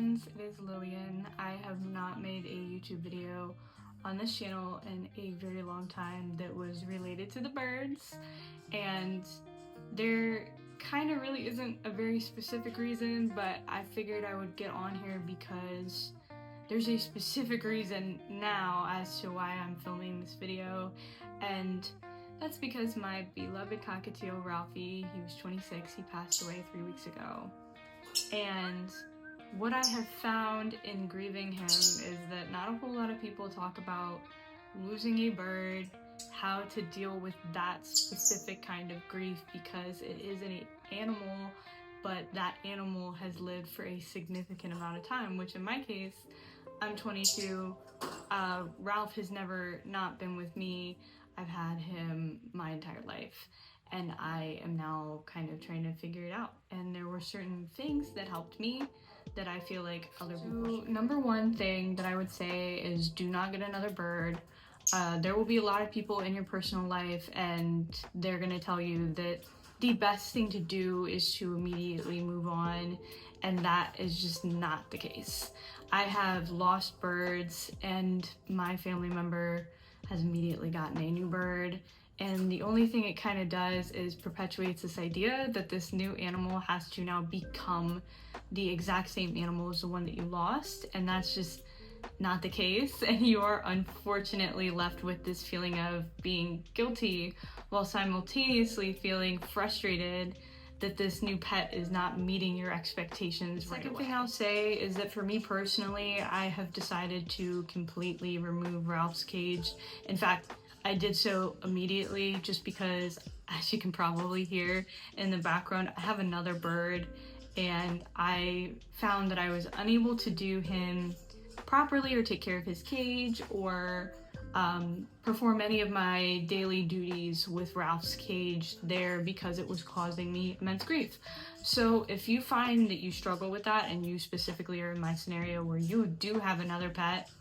friends, it is Lillian. I have not made a YouTube video on this channel in a very long time that was related to the birds, and there kind of really isn't a very specific reason, but I figured I would get on here because there's a specific reason now as to why I'm filming this video, and that's because my beloved Cockatiel, Ralphie, he was 26, he passed away 3 weeks ago. And what I have found in grieving him is that not a whole lot of people talk about losing a bird, how to deal with that specific kind of grief, because it is an animal, but that animal has lived for a significant amount of time, which in my case, I'm 22, Ralph has never not been with me. I've had him my entire life, and I am now kind of trying to figure it out. And there were certain things that helped me that I feel like other people should. Number one thing that I would say is do not get another bird. There will be a lot of people in your personal life, and they're gonna tell you that the best thing to do is to immediately move on, and that is just not the case. I have lost birds, and my family member has immediately gotten a new bird, and the only thing it kind of does is perpetuates this idea that this new animal has to now become the exact same animal as the one that you lost, and that's just not the case, and you are unfortunately left with this feeling of being guilty while simultaneously feeling frustrated that this new pet is not meeting your expectations right away. Second thing I'll say is that for me personally, I have decided to completely remove Ralph's cage. In fact, I did so immediately just because, as you can probably hear in the background, I have another bird, and I found that I was unable to do him properly or take care of his cage or perform any of my daily duties with Ralph's cage there because it was causing me immense grief. So if you find that you struggle with that, and you specifically are in my scenario where you do have another pet,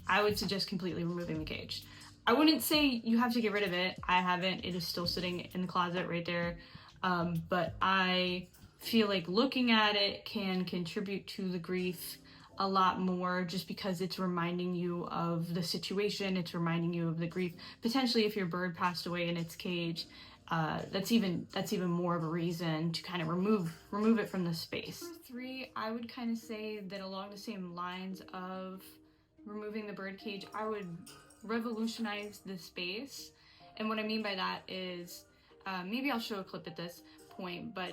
I would suggest completely removing the cage. I wouldn't say you have to get rid of it. I haven't. It is still sitting in the closet right there. But I feel like looking at it can contribute to the grief a lot more, just because it's reminding you of the situation, it's reminding you of the grief. Potentially if your bird passed away in its cage, that's even more of a reason to kind of remove it from the space. Number 3, I would kind of say that along the same lines of removing the bird cage, I would revolutionize the space. And what I mean by that is, maybe I'll show a clip at this point, but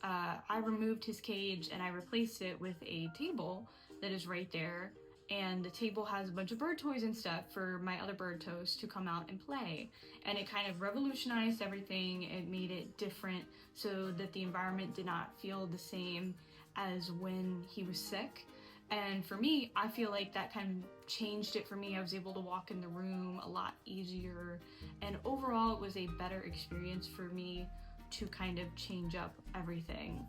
I removed his cage and I replaced it with a table that is right there, and the table has a bunch of bird toys and stuff for my other bird toes to come out and play, and it kind of revolutionized everything. It made it different so that the environment did not feel the same as when he was sick. And for me, I feel like that kind of changed it for me. I was able to walk in the room a lot easier, and overall it was a better experience for me to kind of change up everything,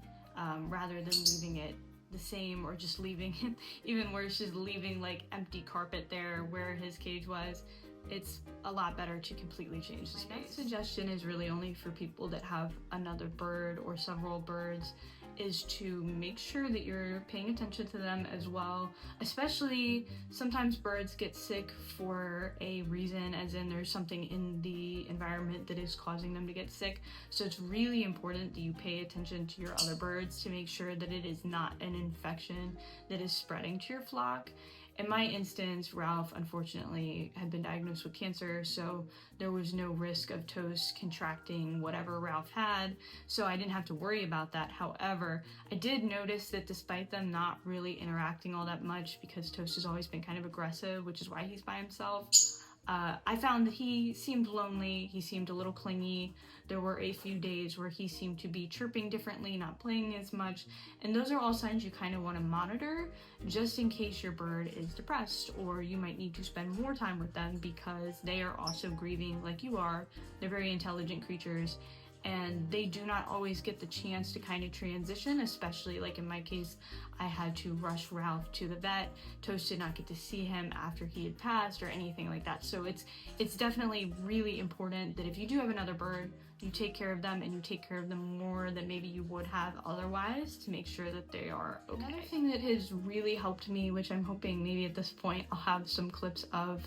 rather than leaving it the same, or just leaving it even worse, just leaving like empty carpet there where his cage was. It's a lot better to completely change the space. My next suggestion is really only for people that have another bird or several birds, is to make sure that you're paying attention to them as well. Especially sometimes birds get sick for a reason, as in there's something in the environment that is causing them to get sick. So it's really important that you pay attention to your other birds to make sure that it is not an infection that is spreading to your flock. In my instance, Ralph unfortunately had been diagnosed with cancer, so there was no risk of Toast contracting whatever Ralph had, so I didn't have to worry about that. However, I did notice that despite them not really interacting all that much, because Toast has always been kind of aggressive, which is why he's by himself, I found that he seemed lonely, he seemed a little clingy. There were a few days where he seemed to be chirping differently, not playing as much, and those are all signs you kind of want to monitor, just in case your bird is depressed, or you might need to spend more time with them because they are also grieving like you are. They're very intelligent creatures, and they do not always get the chance to kind of transition, especially like in my case, I had to rush Ralph to the vet. Toast did not get to see him after he had passed or anything like that. So it's definitely really important that if you do have another bird, you take care of them, and you take care of them more than maybe you would have otherwise, to make sure that they are okay. Another thing that has really helped me, which I'm hoping maybe at this point I'll have some clips of,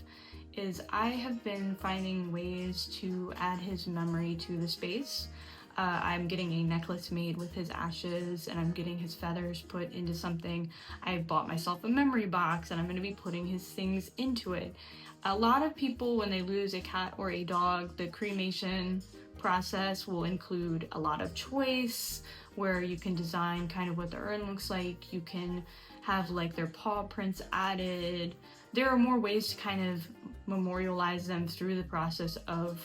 is I have been finding ways to add his memory to the space. I'm getting a necklace made with his ashes, and I'm getting his feathers put into something. I bought myself a memory box, and I'm going to be putting his things into it. A lot of people, when they lose a cat or a dog, the cremation process will include a lot of choice, where you can design kind of what the urn looks like. You can have like their paw prints added. There are more ways to kind of memorialize them through the process of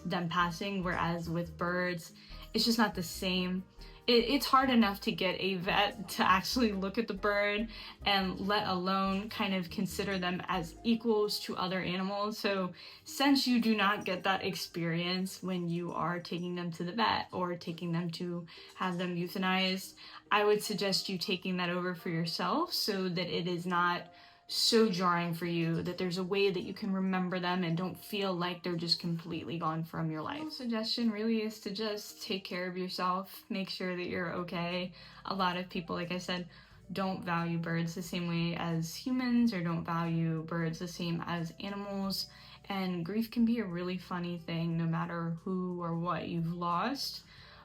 them passing, whereas with birds, it's just not the same. It's hard enough to get a vet to actually look at the bird, and let alone kind of consider them as equals to other animals. So since you do not get that experience when you are taking them to the vet or taking them to have them euthanized, I would suggest you taking that over for yourself, so that it is not so jarring for you, that there's a way that you can remember them and don't feel like they're just completely gone from your life. My suggestion really is to just take care of yourself, make sure that you're okay. A lot of people, like I said, don't value birds the same way as humans, or don't value birds the same as animals, and grief can be a really funny thing no matter who or what you've lost.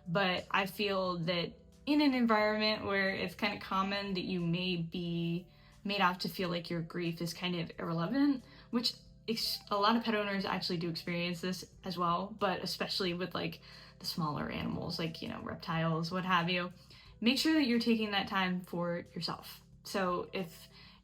But I feel that in an environment where it's kind of common that you may be made out to feel like your grief is kind of irrelevant, which a lot of pet owners actually do experience this as well, but especially with like the smaller animals, like, you know, reptiles, what have you, make sure that you're taking that time for yourself. So if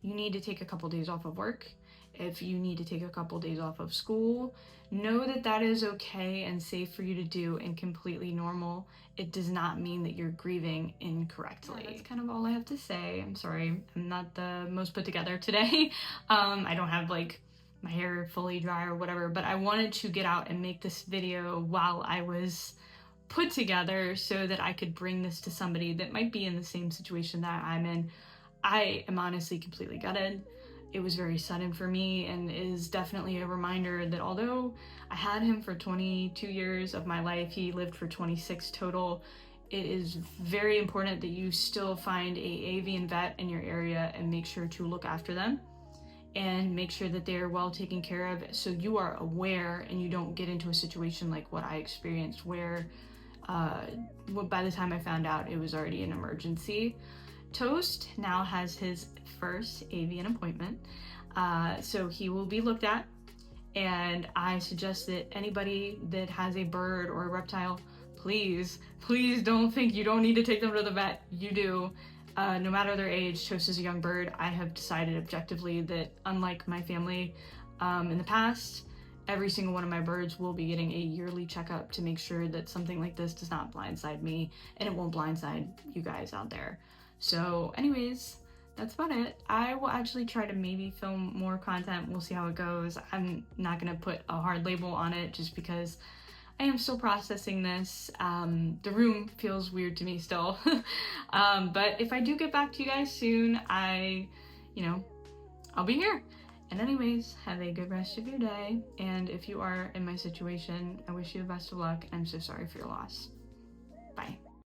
you need to take a couple days off of work, if you need to take a couple days off of school, know that that is okay and safe for you to do and completely normal. It does not mean that you're grieving incorrectly. Yeah, that's kind of all I have to say. I'm sorry, I'm not the most put together today. I don't have like my hair fully dry or whatever, but I wanted to get out and make this video while I was put together, so that I could bring this to somebody that might be in the same situation that I'm in. I am honestly completely gutted. It was very sudden for me, and is definitely a reminder that although I had him for 22 years of my life, he lived for 26 total, it is very important that you still find a avian vet in your area and make sure to look after them and make sure that they are well taken care of, so you are aware and you don't get into a situation like what I experienced, where by the time I found out, it was already an emergency. Toast now has his first avian appointment, so he will be looked at, and I suggest that anybody that has a bird or a reptile, please don't think you don't need to take them to the vet. You do. No matter their age. Toast is a young bird. I have decided objectively that, unlike my family in the past, every single one of my birds will be getting a yearly checkup to make sure that something like this does not blindside me, and it won't blindside you guys out there. So anyways, that's about it. I will actually try to maybe film more content. We'll see how it goes. I'm not gonna put a hard label on it just because I am still processing this. The room feels weird to me still. But if I do get back to you guys soon, I'll be here. And anyways, have a good rest of your day. And if you are in my situation, I wish you the best of luck. I'm so sorry for your loss.